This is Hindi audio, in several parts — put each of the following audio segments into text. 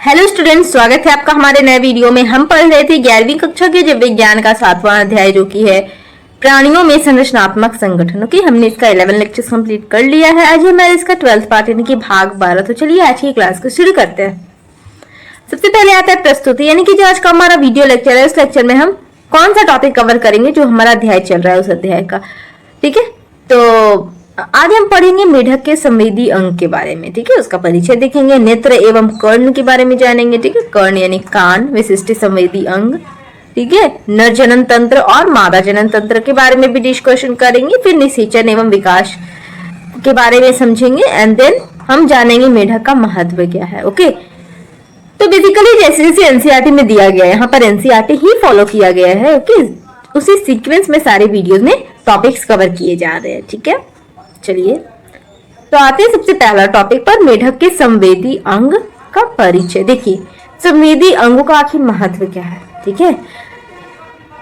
हेलो स्टूडेंट्स, स्वागत है आपका हमारे नए वीडियो में। हम पढ़ रहे थे 11वीं कक्षा के जीव विज्ञान का 7वां अध्याय जो कि है प्राणियों में संरचनात्मक संगठनों की। हमने इसका 11 लेक्चर्स कंप्लीट कर लिया है। आज हमारा इसका 12th पार्ट यानी कि भाग 12। तो चलिए आज की क्लास को शुरू करते हैं। सबसे पहले आता है प्रस्तुति, यानी कि जो आज का हमारा वीडियो लेक्चर है उस लेक्चर में हम कौन सा टॉपिक कवर करेंगे जो हमारा अध्याय चल रहा है उस अध्याय का। ठीक है, तो आज हम पढ़ेंगे मेढक के संवेदी अंग के बारे में। ठीक है, उसका परिचय देखेंगे, नेत्र एवं कर्ण के बारे में जानेंगे। ठीक है, कर्ण यानी कान, विशिष्ट संवेदी अंग। ठीक है, नर जनन तंत्र और मादा जनन तंत्र के बारे में भी डिस्कशन करेंगे। फिर निषेचन एवं विकास के बारे में समझेंगे एंड देन हम जानेंगे मेढक का महत्व क्या है। ओके, तो बेसिकली जैसे जैसे एनसीईआरटी में दिया गया है, यहाँ पर एनसीईआरटी ही फॉलो किया गया है। ओके, उसी सीक्वेंस में सारे वीडियोस में टॉपिक्स कवर किए जा रहे हैं। ठीक है, चलिए तो आते हैं सबसे पहला टॉपिक पर, मेढक के संवेदी अंग का परिचय। देखिए संवेदी अंगों का आखिर महत्व क्या है। ठीक है,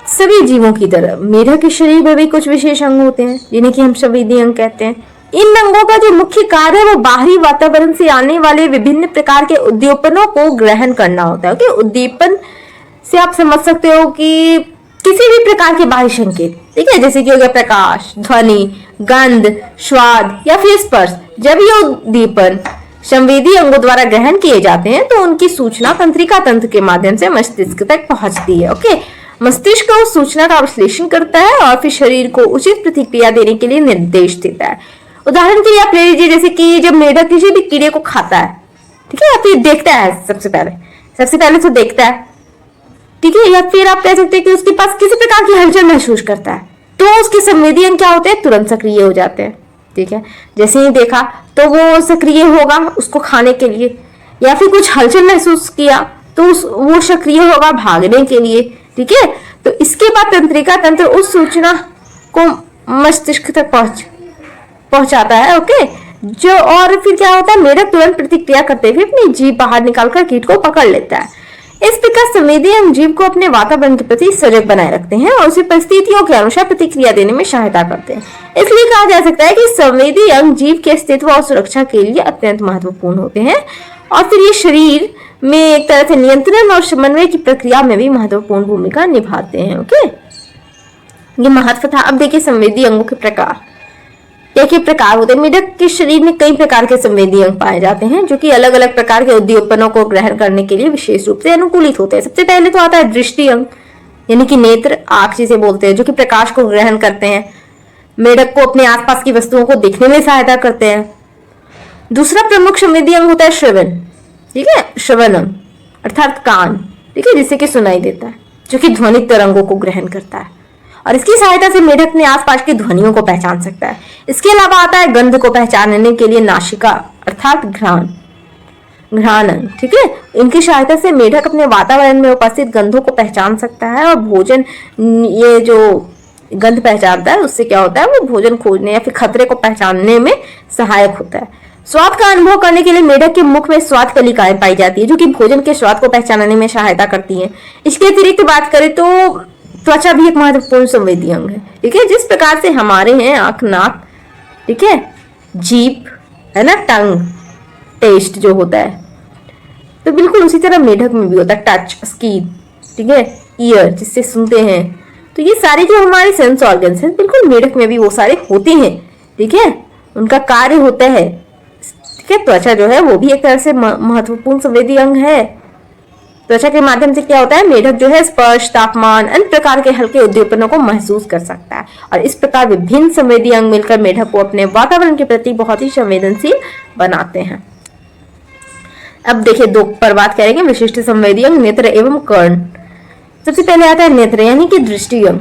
सभी जीवों की तरह मेढक के शरीर में भी कुछ विशेष अंग होते हैं जिन्हें कि हम संवेदी अंग कहते हैं। इन अंगों का जो मुख्य कार्य है वो बाहरी वातावरण से आने वाले विभिन्न प्रकार के उद्दीपनों को ग्रहण करना होता है। ओके, उद्दीपन से आप समझ सकते हो कि किसी भी प्रकार के बाह्य संकेत, ठीक है, जैसे कि हो गया प्रकाश, ध्वनि, गंध, स्वाद या फिर स्पर्श। जब ये उद्दीपन संवेदी अंगों द्वारा ग्रहण किए जाते हैं तो उनकी सूचना तंत्रिका तंत्र के माध्यम से मस्तिष्क तक पहुंचती है। ओके, मस्तिष्क उस सूचना का विश्लेषण करता है और फिर शरीर को उचित प्रतिक्रिया देने के लिए निर्देश देता है। उदाहरण के लिए आप ले लीजिए, जैसे कि जब मेढक किसी भी कीड़े को खाता है, ठीक है, या फिर देखता है, सबसे पहले तो देखता है, ठीक है, या फिर आप कह सकते हैं कि उसके पास किसी प्रकार की हलचल महसूस करता है तो उसके संवेदी अंग क्या होते हैं, तुरंत सक्रिय हो जाते हैं। ठीक है, जैसे ही देखा तो वो सक्रिय होगा उसको खाने के लिए, या फिर कुछ हलचल महसूस किया तो वो सक्रिय होगा भागने के लिए। ठीक है, तो इसके बाद तंत्रिका तंत्र उस सूचना को मस्तिष्क तक पहुंचाता है। ओके, जो और फिर क्या होता है, मेढक तुरंत प्रतिक्रिया करते हुए अपनी जीभ बाहर निकालकर कीट को पकड़ लेता है। इस प्रकार संवेदी अंग जीव को अपने वातावरण के प्रति सजग बनाए रखते हैं और उसे परिस्थितियों के अनुसार प्रतिक्रिया देने में सहायता करते हैं। इसलिए कहा जा सकता है कि संवेदी अंग जीव के अस्तित्व और सुरक्षा के लिए अत्यंत महत्वपूर्ण होते हैं और फिर ये शरीर में एक तरह से नियंत्रण और समन्वय की प्रक्रिया में भी महत्वपूर्ण भूमिका निभाते हैं। ओके, ये महत्व था। अब देखिए संवेदी अंगों के प्रकार, क्या प्रकार होते हैं। मेढक के शरीर में कई प्रकार के संवेदी अंग पाए जाते हैं जो कि अलग अलग प्रकार के उद्दीपनों को ग्रहण करने के लिए विशेष रूप से अनुकूलित होते हैं। सबसे पहले तो आता है दृष्टि अंग, यानी कि नेत्र, आंख जिसे बोलते हैं, जो कि प्रकाश को ग्रहण करते हैं, मेढक को अपने आसपास की वस्तुओं को देखने में सहायता करते हैं। दूसरा प्रमुख संवेदी अंग होता है श्रवण। ठीक है, श्रवण अंग अर्थात कान, ठीक है, जिससे कि सुनाई देता है, जो कि ध्वनिक तरंगों को ग्रहण करता है और इसकी सहायता से मेढक अपने आसपास की ध्वनियों को पहचान सकता है। इसके अलावा आता है गंध को पहचानने के लिए नासिका अर्थात घ्राण अंग। ठीक है, इनकी सहायता से मेढक अपने वातावरण में उपस्थित गंधों को पहचान सकता है और भोजन, ये जो गंध पहचानता है उससे क्या होता है, वो भोजन खोजने या फिर खतरे को पहचानने में सहायक होता है। स्वाद का अनुभव करने के लिए मेढक के मुख में स्वाद कलिकाएं पाई जाती है जो कि भोजन के स्वाद को पहचानने में सहायता करती है। इसके अतिरिक्त बात करें तो त्वचा भी एक महत्वपूर्ण संवेदी अंग है। ठीक है, जिस प्रकार से हमारे हैं आंख, नाक, ठीक है, जीभ है ना, टंग, टेस्ट जो होता है, तो बिल्कुल उसी तरह मेढक में भी होता है टच, स्किन, ठीक है, ईयर जिससे सुनते हैं। तो ये सारे जो हमारे सेंस ऑर्गन्स हैं बिल्कुल मेढक में भी वो सारे होते हैं। ठीक है, उनका कार्य होता है। ठीक है, त्वचा जो है वो भी एक तरह से महत्वपूर्ण संवेदी अंग है। त्वचा के माध्यम से क्या होता है, मेढक जो है स्पर्श, तापमान, अन्य प्रकार के हल्के उद्दीपनों को महसूस कर सकता है और इस प्रकार विभिन्न संवेदी अंग मिलकर मेढक को अपने वातावरण के प्रति बहुत ही संवेदनशील बनाते हैं। अब देखिए दो पर बात करेंगे, विशिष्ट संवेदी अंग, नेत्र एवं कर्ण। सबसे पहले आता है नेत्र यानी कि दृष्टि अंग।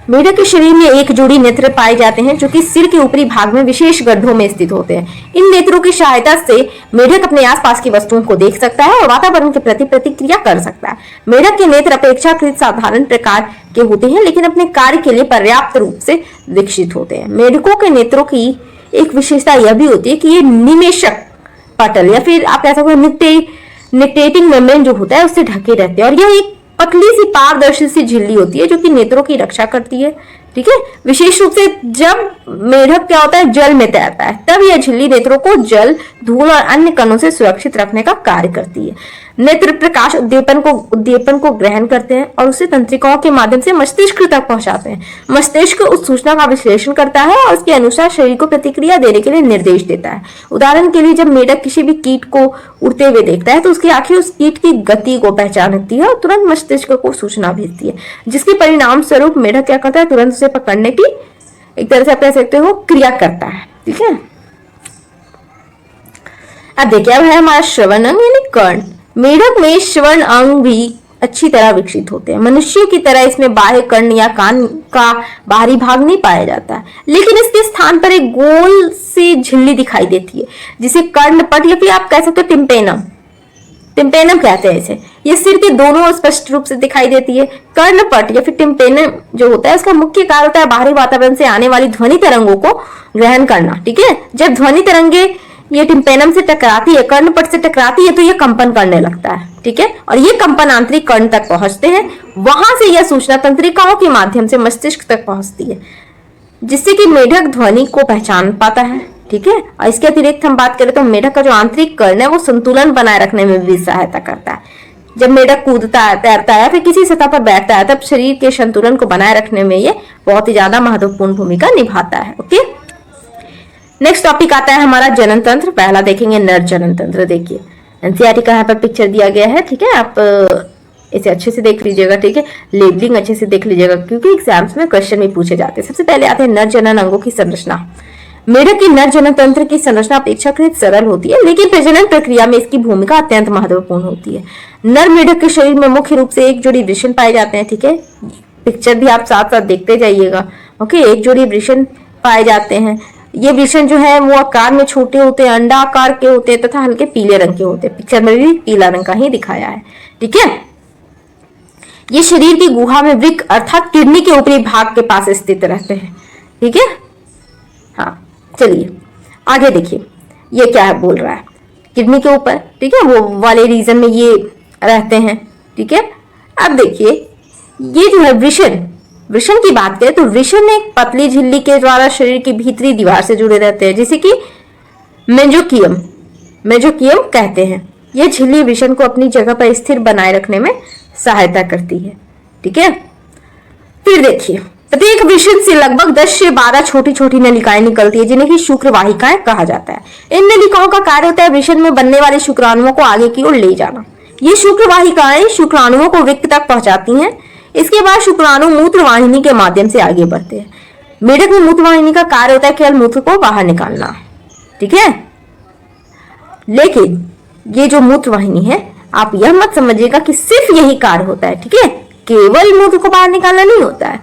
मेढक के शरीर में एक जोड़ी नेत्र पाए जाते हैं जो कि सिर के ऊपरी भाग में विशेष गड्ढों में स्थित होते हैं। इन नेत्रों की सहायता से मेढक अपने आसपास की वस्तुओं को देख सकता है और वातावरण के प्रति प्रतिक्रिया कर सकता है। मेढक के नेत्र अपेक्षाकृत साधारण प्रकार के होते हैं लेकिन अपने कार्य के लिए पर्याप्त रूप से विकसित होते हैं। मेढकों के नेत्रों की एक विशेषता यह भी होती है कि ये निमेषक पटल या फिर आप कह सकते हो निक्टेटिंग मेम्ब्रेन जो होता है उससे ढके रहते हैं और यह एक पतली सी पारदर्शी सी झिल्ली होती है जो कि नेत्रों की रक्षा करती है। ठीक है। विशेष रूप से जब मेढक क्या होता है, जल में तैरता है, तब यह झिल्ली नेत्रों को जल, धूल और अन्य कणों से सुरक्षित रखने का कार्य करती है। नेत्र प्रकाश उद्दीपन को ग्रहण करते हैं और उसे तंत्रिकाओं के माध्यम से मस्तिष्क तक पहुंचाते हैं। मस्तिष्क उस सूचना का विश्लेषण करता है और उसके अनुसार शरीर को प्रतिक्रिया देने के लिए निर्देश देता है। उदाहरण के लिए जब मेढक किसी भी कीट को उड़ते हुए देखता है तो उसकी आंखें उस कीट की गति को पहचानती है और तुरंत मस्तिष्क को सूचना भेजती है, जिसके परिणाम स्वरूप मेढक क्या करता है, तुरंत उसे पकड़ने की एक तरह से आप कह सकते हो क्रिया करता है। ठीक है। अब देखिए, अब है हमारा श्रवण अंग यानी कर्ण। मेढक में श्रवण अंग भी अच्छी तरह विकसित होते हैं। मनुष्य की तरह इसमें बाह्य कर्ण या कान का बाहरी भाग नहीं पाया जाता है, लेकिन इसके स्थान पर एक गोल सी झिल्ली दिखाई देती है जिसे कर्णपट या फिर आप कह सकते हो टिम्पेनम कहते हैं इसे। ये सिर के दोनों ओर स्पष्ट रूप से दिखाई देती है। कर्णपट या फिर टिम्पेनम जो होता है, उसका मुख्य कार्य होता है बाहरी वातावरण से आने वाली ध्वनि तरंगों को ग्रहण करना। ठीक है। जब ध्वनि तरंगे ये टिम्पेनम से टकराती है, कर्णपट से टकराती है, तो ये कंपन करने लगता है। ठीक है। और ये कंपन आंतरिक कर्ण तक पहुंचते हैं। वहां से यह सूचना तंत्रिकाओं के माध्यम से मस्तिष्क तक पहुंचती है, जिससे कि मेढक ध्वनि को पहचान पाता है। ठीक है। और इसके अतिरिक्त हम बात करें तो मेढक का जो आंतरिक कर्ण है वो संतुलन बनाए रखने में भी सहायता करता है। जब मेढक कूदता है, तैरता है, फिर किसी सतह पर बैठता है, तब शरीर के संतुलन को बनाए रखने में ये बहुत ही ज्यादा महत्वपूर्ण भूमिका निभाता है। ओके। नेक्स्ट टॉपिक आता है हमारा जनन तंत्र। पहला देखेंगे नर जनन तंत्र। देखिए एनसीईआरटी का यहाँ पर पिक्चर दिया गया है। ठीक है। आप इसे अच्छे से देख लीजिएगा। ठीक है। लेबलिंग अच्छे से देख लीजिएगा क्योंकि एग्जाम्स में क्वेश्चन भी पूछे जाते हैं। सबसे पहले आते हैं नर जनन अंगों की संरचना। मेढक की नर जनन तंत्र की संरचना अपेक्षाकृत सरल होती है, लेकिन प्रजनन प्रक्रिया में इसकी भूमिका अत्यंत महत्वपूर्ण होती है। नर मेढक के शरीर में मुख्य रूप से एक जोड़ी वृषण पाए जाते हैं। ठीक है। पिक्चर भी आप साथ साथ देखते जाइएगा। ओके। एक जोड़ी वृषण पाए जाते हैं। ये वृषण जो है वो आकार में छोटे होते हैं, अंडा आकार के होते हैं तथा हल्के पीले रंग के होते हैं। पिक्चर में भी पीला रंग का ही दिखाया है। ठीक है। ये शरीर की गुहा में वृक्क अर्थात किडनी के ऊपरी भाग के पास स्थित रहते हैं। ठीक है। हाँ, चलिए आगे देखिए ये क्या है बोल रहा है, किडनी के ऊपर। ठीक है। वो वाले रीजन में ये रहते हैं। ठीक है। अब देखिए ये जो है वृषण की बात करें तो वृषण एक पतली झिल्ली के द्वारा शरीर की भीतरी दीवार से जुड़े रहते हैं, जिसे कि मेजोकियम कहते हैं। यह झिल्ली वृषण को अपनी जगह पर स्थिर बनाए रखने में सहायता करती है। ठीक है। फिर देखिए प्रत्येक वृषण से लगभग 10 से 12 छोटी छोटी नलिकाएं निकलती है, जिन्हें कि शुक्रवाहिकाएं कहा जाता है। इन नलिकाओं का कार्य होता है वृषण में बनने वाले शुक्राणुओं को आगे की ओर ले जाना। ये शुक्रवाहिकाएं शुक्राणुओं को वृक्क तक पहुंचाती हैं। इसके बाद शुक्राणु मूत्रवाहिनी के माध्यम से आगे बढ़ते हैं। मेढक में मूत्रवाहिनी का कार्य होता है केवल मूत्र को बाहर निकालना। ठीक है। लेकिन ये जो मूत्रवाहिनी है, आप यह मत समझिएगा कि सिर्फ यही कार्य होता है। ठीक है। केवल मूत्र को बाहर निकालना नहीं होता है।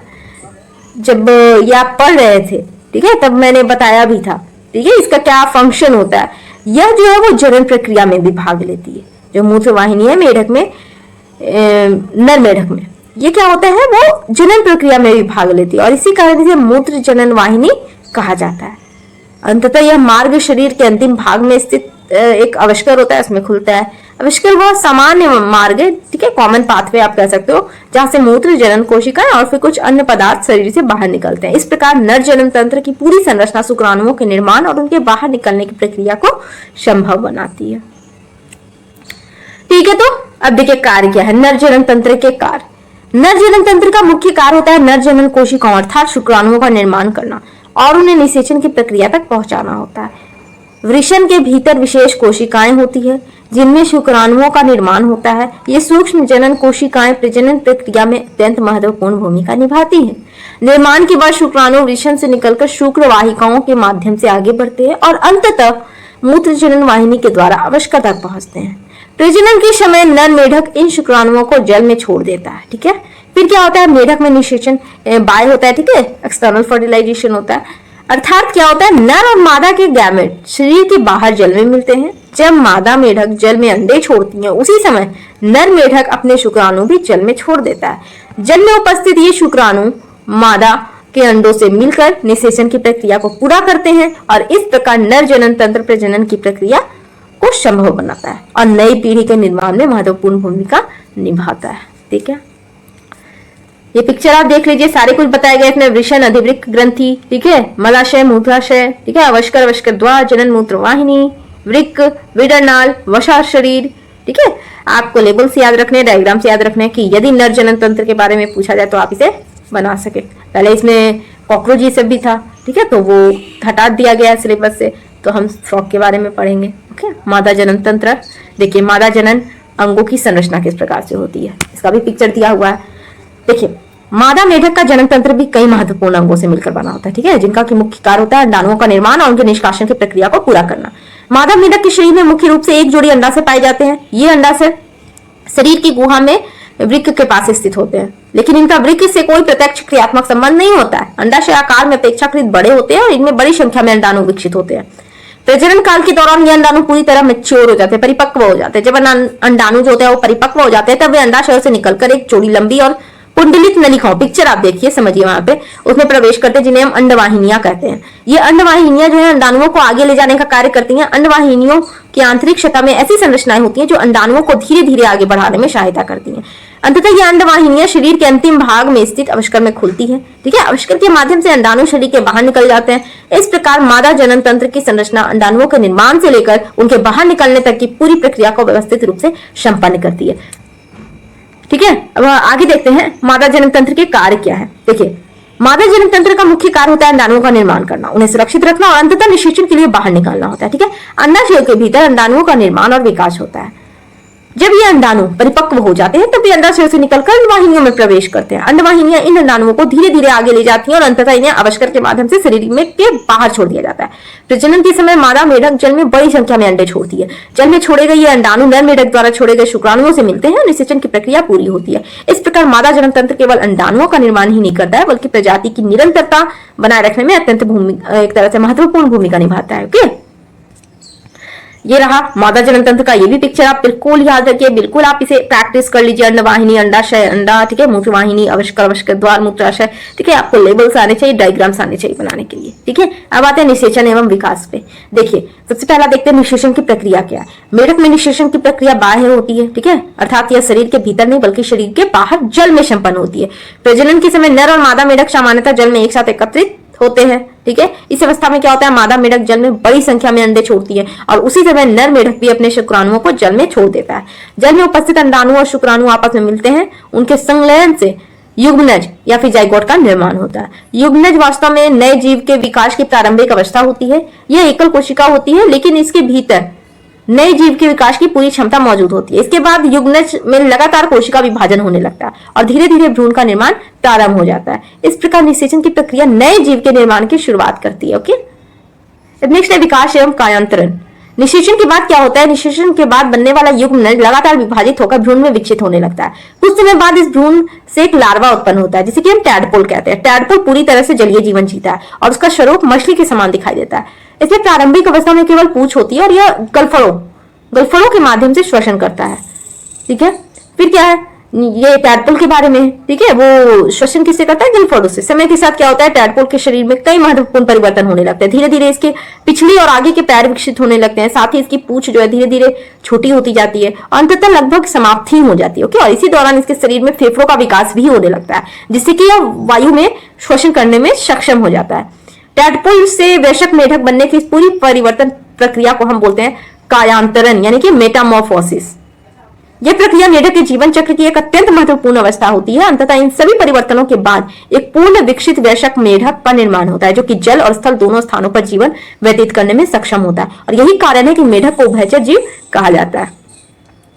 जब ये आप पढ़ रहे थे, ठीक है, तब मैंने बताया भी था। ठीक है। इसका क्या फंक्शन होता है, यह जो है वो जनन प्रक्रिया में भी भाग लेती है। जो मूत्रवाहिनी है मेढक में, नर मेढक में, ये क्या होता है वो जनन प्रक्रिया में भी भाग लेती है और इसी कारण इसे मूत्र जनन वाहिनी कहा जाता है। अंततः यह मार्ग शरीर के अंतिम भाग में स्थित एक आविष्कार होता है, उसमें खुलता है। आविष्कार वह सामान्य मार्ग है। ठीक है। कॉमन पाथवे आप कह सकते हो, जहां से मूत्र जनन कोशिकाएं और फिर कुछ अन्य पदार्थ शरीर से बाहर निकलते हैं। इस प्रकार नर जनन तंत्र की पूरी संरचना शुक्राणुओं के निर्माण और उनके बाहर निकलने की प्रक्रिया को संभव बनाती है। ठीक है। तो अब देखिए कार्य क्या है नर जनन तंत्र के कार्य। नर जनन तंत्र का मुख्य कार्य होता है नर जनन कोशिकाओं अर्थात शुक्राणुओं का निर्माण करना और उन्हें निषेचन की प्रक्रिया तक पहुंचाना होता है। वृषण के भीतर विशेष कोशिकाएं होती है जिनमें शुक्राणुओं का निर्माण होता है। ये सूक्ष्म जनन कोशिकाएं प्रजनन प्रक्रिया में अत्यंत महत्वपूर्ण भूमिका निभाती हैं। निर्माण के बाद शुक्राणु वृषण से निकलकर शुक्रवाहिकाओं के माध्यम से आगे बढ़ते हैं और अंततः मूत्र जनन वाहिनी के द्वारा आविष्कार तक पहुंचते हैं। प्रजनन के समय नर मेढक इन शुक्राणुओं को जल में छोड़ देता है। ठीक है। फिर क्या होता है, मेढक में निषेचन बाय होता है। ठीक है। एक्सटर्नल फर्टिलाइजेशन होता है, अर्थात क्या होता है नर और मादा के गैमेट शरीर के बाहर जल में मिलते हैं। जब मादा मेढक जल में अंडे छोड़ती है, उसी समय नर मेढक अपने शुक्राणु भी जल में छोड़ देता है। जल में उपस्थित ये शुक्राणु मादा के अंडों से मिलकर निषेचन की प्रक्रिया को पूरा करते हैं और इस प्रकार नर जनन तंत्र प्रजनन की प्रक्रिया को संभव बनाता है और नई पीढ़ी के निर्माण में महत्वपूर्ण भूमिका निभाता है। ठीक है। ये पिक्चर आप देख लीजिए, सारे कुछ बताया गया इसमें। वृषण, अधिवृक्क ग्रंथि, ठीक है, मलाशय, मूत्राशय, ठीक है, अवस्कर, अवस्कर द्वार, जनन मूत्र वाहिनी, वृक्क, विडरनाल, वसा शरीर, ठीक है। आपको लेबल से याद रखने, डायग्राम से याद रखने कि यदि नर जनन तंत्र के बारे में पूछा जाए तो आप इसे बना सके। पहले इसमें कॉकरोच ये सब भी था, ठीक है, तो वो हटा दिया गया सिलेबस से, तो हम फ्रॉग के बारे में पढ़ेंगे। ओके, मादा जनन तंत्र। देखिए, मादा जनन अंगों की संरचना किस प्रकार से होती है, इसका भी पिक्चर दिया हुआ है। देखिए, मादा मेढक का जनन तंत्र भी कई महत्वपूर्ण अंगों से मिलकर बना होता है, ठीक है, जिनका की मुख्य कार्य होता है अंडाणुओं का निर्माण और उनके निष्कासन की प्रक्रिया को पूरा करना। मादा मेढक के शरीर में मुख्य रूप से एक जोड़ी अंडाशय पाए जाते हैं। ये अंडाशय शरीर की गुहा में वृक्क के पास स्थित होते हैं, लेकिन इनका वृक्क से कोई प्रत्यक्ष क्रियात्मक संबंध नहीं होता है। अंडाशय आकार में अपेक्षाकृत बड़े होते हैं और इनमें बड़ी संख्या में अंडाणु विकसित होते हैं। प्रजनन काल के दौरान ये अंडाणु पूरी तरह मैच्योर हो जाते हैं, परिपक्व हो जाते हैं। जब अंडाणु जो होते हैं वो परिपक्व हो जाते हैं, तब वे अंडाशय से निकलकर एक जोड़ी लंबी और कुंडलित नलिकाओं, पिक्चर आप देखिए, समझिए वहां पे, उसमें प्रवेश करते हैं, जिन्हें हम अंडवाहिनियां कहते हैं। ये अंडवाहिनियां जो है अंडाणुओं को आगे ले जाने का कार्य करती हैं। अंडवाहिनियों की आंतरिक सतह में ऐसी संरचनाएं होती हैं जो अंडाणुओं को धीरे धीरे आगे बढ़ाने में सहायता करती हैं। अंततः ये अंडवाहिनियां शरीर के अंतिम भाग में स्थित अवस्कर में खुलती है, ठीक है। अवस्कर के माध्यम से अंडाणु शरीर के बाहर निकल जाते हैं। इस प्रकार मादा जनन तंत्र की संरचना अंडाणुओं के निर्माण से लेकर उनके बाहर निकलने तक की पूरी प्रक्रिया को व्यवस्थित रूप से संपन्न करती है, ठीक है। अब आगे देखते हैं मादा जनन तंत्र के कार्य क्या है। देखिए, मादा जनन तंत्र का मुख्य कार्य होता है अंडाणुओं का निर्माण करना, उन्हें सुरक्षित रखना और अंततः निषेचन के लिए बाहर निकालना होता है, ठीक है। अंडाशय के भीतर अंडाणुओं का निर्माण और विकास होता है। जब ये अंडाणु परिपक्व हो जाते हैं तब ये अंडाशय से निकलकर अंडवाहिनियों में प्रवेश करते हैं। अंडवाहिनियां इन अंडाणुओं को धीरे धीरे आगे ले जाती हैं और अंततः इन्हें अवस्कर के माध्यम से शरीर में के बाहर छोड़ दिया जाता है। प्रजनन के समय मादा मेढक जल में बड़ी संख्या में अंडे छोड़ती है। जल में छोड़े गए ये अंडाणु नर मेढक द्वारा छोड़े गए शुक्राणुओं से मिलते हैं और निषेचन की प्रक्रिया पूरी होती है। इस प्रकार मादा जनन तंत्र केवल अंडाणुओं का निर्माण ही नहीं करता है, बल्कि प्रजाति की निरंतरता बनाए रखने में अत्यंत एक तरह से महत्वपूर्ण भूमिका निभाता है। ओके, ये रहा मादा जनन तंत्र का, ये भी पिक्चर आप बिल्कुल याद रखिए, बिल्कुल आप इसे प्रैक्टिस कर लीजिए। अंडवाहिनी, अंडाशय, अंडा, ठीक है, मूत्रवाहिनी, अवस्कर, अवस्कर द्वार, मूत्राशय, ठीक है। आपको लेबल्स आने चाहिए, डायग्राम्स आने चाहिए बनाने के लिए, ठीक है। अब आते हैं निषेचन एवं विकास पे। देखिए, सबसे पहला देखते हैं निषेचन की प्रक्रिया क्या है। मेढक में निषेचन की प्रक्रिया बाह्य होती है, ठीक है, अर्थात यह शरीर के भीतर नहीं बल्कि शरीर के बाहर जल में संपन्न होती है। प्रजनन के समय नर और मादा मेढक सामान्यतः जल में एक साथ एकत्रित होते हैं, ठीक है। इस अवस्था में क्या होता है, मादा मेढक जल में बड़ी संख्या में अंडे छोड़ती है और उसी समय नर मेढक भी अपने शुक्राणुओं को जल में छोड़ देता है। जल में उपस्थित अंडाणु और शुक्राणु आपस में मिलते हैं, उनके संलयन से युग्मनज या फिर जाइगोट का निर्माण होता है। युग्मनज वास्तव में नए जीव के विकास की प्रारंभिक अवस्था होती है। यह एकल कोशिका होती है, लेकिन इसके भीतर नए जीव के विकास की पूरी क्षमता मौजूद होती है। इसके बाद युग्मनज में लगातार कोशिका विभाजन होने लगता है और धीरे धीरे भ्रूण का निर्माण प्रारंभ हो जाता है। इस प्रकार निषेचन की प्रक्रिया नए जीव के निर्माण की शुरुआत करती है। ओके, नेक्स्ट है विकास एवं कायांतरण। निषेचन के बाद क्या होता है, निषेचन के बाद बनने वाला युग्मनज लगातार विभाजित होकर भ्रूण में विकसित होने लगता है। कुछ समय बाद इस भ्रूण से एक लार्वा उत्पन्न होता है, जिसे कि हम टैडपोल कहते हैं। टैडपोल पूरी तरह से जलीय जीवन जीता है और उसका स्वरूप मछली के समान दिखाई देता है। इसमें प्रारंभिक अवस्था में केवल पूंछ होती है और यह गलफड़ों के माध्यम से श्वसन करता है, ठीक है। फिर क्या है, ये टैडपोल के बारे में, ठीक है, वो श्वसन किससे करता है, गलफड़ों से। समय के साथ क्या होता है, टैडपोल के शरीर में कई महत्वपूर्ण परिवर्तन होने लगते हैं। धीरे धीरे इसके पिछली और आगे के पैर विकसित होने लगते हैं, साथ ही इसकी पूंछ जो है धीरे धीरे छोटी होती जाती है और अंततः लगभग समाप्ति हो जाती है। ओके, और इसी दौरान इसके शरीर में फेफड़ों का विकास भी होने लगता है, जिससे कि यह वायु में श्वसन करने में सक्षम हो जाता है। टैडपोल से वयस्क मेढक बनने की इस पूरी परिवर्तन प्रक्रिया को हम बोलते हैं कायांतरण, यानी कि मेटामॉर्फोसिस। यह प्रक्रिया मेढक के जीवन चक्र की एक अत्यंत महत्वपूर्ण अवस्था होती है। अंततः इन सभी परिवर्तनों के बाद एक पूर्ण विकसित वयस्क मेढक का निर्माण होता है, जो कि जल और स्थल दोनों स्थानों पर जीवन व्यतीत करने में सक्षम होता है, और यही कारण है कि मेढक को उभयचर जीव कहा जाता है।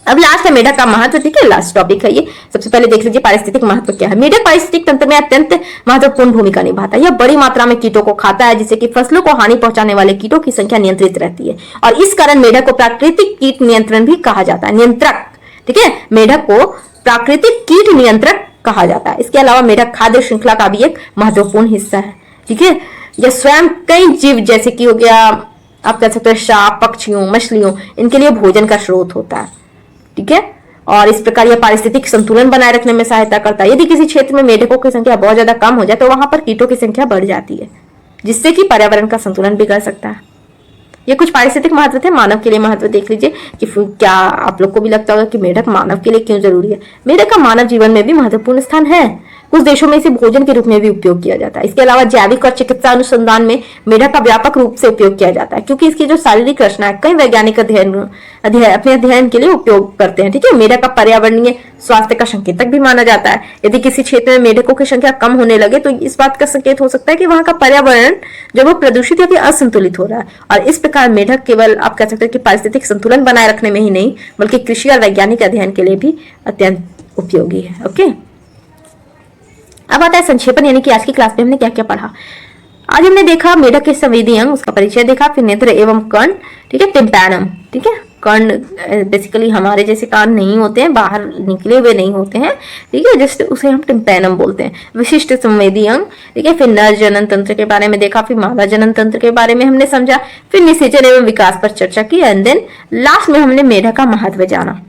अब लास्ट है मेढक का महत्व, ठीक है, लास्ट टॉपिक है ये। सबसे पहले देख लीजिए पारिस्थितिक महत्व क्या है। मेढक पारिस्थितिक तंत्र में अत्यंत महत्वपूर्ण भूमिका निभाता है। यह बड़ी मात्रा में कीटों को खाता है, जिससे कि फसलों को हानि पहुंचाने वाले कीटों की संख्या नियंत्रित रहती है, और इस कारण मेढक को प्राकृतिक कीट नियंत्रण भी कहा जाता है, नियंत्रक, ठीक है। मेढक को प्राकृतिक कीट नियंत्रक कहा जाता है। इसके अलावा मेढक खाद्य श्रृंखला का भी एक महत्वपूर्ण हिस्सा है, ठीक है। यह स्वयं कई जीव जैसे कि हो गया, आप कह सकते हैं सांप, पक्षियों, मछलियों, इनके लिए भोजन का स्रोत होता है, ठीक है। और इस प्रकार यह पारिस्थितिक संतुलन बनाए रखने में सहायता करता है। यदि किसी क्षेत्र में मेढकों की संख्या बहुत ज्यादा कम हो जाए तो वहां पर कीटों की संख्या बढ़ जाती है, जिससे कि पर्यावरण का संतुलन बिगड़ सकता है। ये कुछ पारिस्थितिक महत्व थे। मानव के लिए महत्व देख लीजिए कि क्या आप लोग को भी लगता होगा कि मेढक मानव के लिए क्यों जरूरी है। मेढक का मानव जीवन में भी महत्वपूर्ण स्थान है। कुछ देशों में इसे भोजन के रूप में भी उपयोग किया जाता है। इसके अलावा जैविक और चिकित्सा अनुसंधान में मेढक का व्यापक रूप से उपयोग किया जाता है, क्योंकि इसकी जो शारीरिक रचना है कई वैज्ञानिक अपने अध्ययन के लिए उपयोग करते हैं। ठीक है, मेढक का पर्यावरणीय स्वास्थ्य का संकेतक भी माना जाता है। यदि किसी क्षेत्र में मेढकों की संख्या कम होने लगे तो इस बात का संकेत हो सकता है कि वहां का पर्यावरण जो वो प्रदूषित या फिर असंतुलित हो रहा है। और इस प्रकार मेढक केवल आप कह सकते हैं कि पारिस्थितिक संतुलन बनाए रखने में ही नहीं बल्कि कृषि और वैज्ञानिक अध्ययन के लिए भी अत्यंत उपयोगी है। ओके, अब आता है संक्षेपण, यानी कि आज की क्लास में हमने क्या क्या पढ़ा। आज हमने देखा मेढक के संवेदी अंग, उसका परिचय देखा, फिर नेत्र एवं कर्ण, ठीक है, टिम्पैनम, ठीक है, कर्ण बेसिकली हमारे जैसे कान नहीं होते हैं, बाहर निकले हुए नहीं होते हैं, ठीक है, जस्ट उसे हम टिम्पैनम बोलते हैं। विशिष्ट संवेदी अंग, ठीक है, फिर नर जनन तंत्र के बारे में देखा, फिर मादा जनन तंत्र के बारे में हमने समझा, फिर निषेचन एवं विकास पर चर्चा की, एंड देन लास्ट में हमने मेढक का महत्व जाना।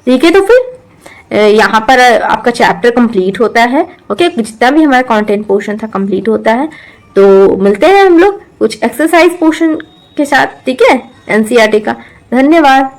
ठीक है, तो फिर यहाँ पर आपका चैप्टर कंप्लीट होता है। ओके, जितना भी हमारा कंटेंट पोर्शन था कंप्लीट होता है। तो मिलते हैं हम लोग कुछ एक्सरसाइज पोर्शन के साथ, ठीक है, एनसीईआरटी का। धन्यवाद।